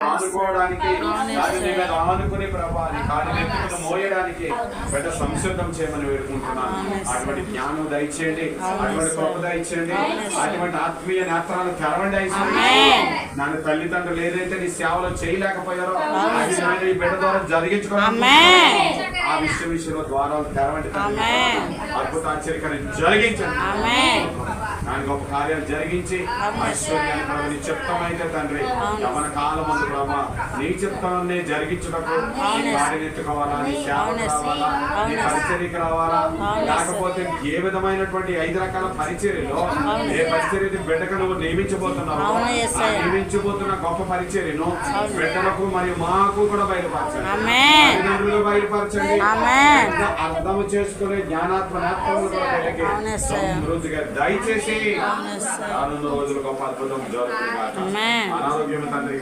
ఆనుకోవడానికి దాని మీద ఆనుకుని ప్రభా నీ కాలి నెత్తుకుని మోయడానికి పెద్ద సంసిద్ధం చేయమని వేడుకుంటున్నాను. అటువంటి జ్ఞానం దయచేయండి, అటువంటి కృప దయచేయండి, అటువంటి ఆత్మీయ నేత్రాలు తెరవండి. నన్ను తల్లిదండ్రులు ఏదైతే నీ సేవలో చేయలేకపోయారో ఈ బిడ్డ ద్వారా జరిగించుకోవాలి. ఆ విషయంలో ద్వారాలు తెరవండి. అద్భుత ఆశ్చర్యకరం జరిగించండి. దాని గొప్ప కార్యాలు జరిగించి ఐశ్వర్యాన్ని ప్రభు నీ చిత్తమైతే తండ్రి యవన కాలం ముందు ప్రభా నీ చిత్తాన్ని జరిగించుటకు నీ కార్యం ఎత్తుకోవాలా, నీ సేవకు రావాలా, నీ పరిచర్యకి రావాలా. లేకపోతే ఏ విధమైనటువంటి 5 రకాల పరిచర్యలో ఏ పరిచర్య బిడ్డకు నువ్వు నియమించబోతున్నావు, ఆ నియమించబోతున్న గొప్ప పరిచర్యను బిడ్డలకు మరియు మాకు కూడా బయలుపరచండి, తల్లిదండ్రులు బయలుపరచండి. అర్థం చేసుకునే జ్ఞానాత్మ నేత్రములు కూడా బిడ్డకి సమృద్ధిగా దయచేసి రానున్న రోజులు గొప్ప అద్భుతం జరుగుతుంది. అనారోగ్యం తండ్రి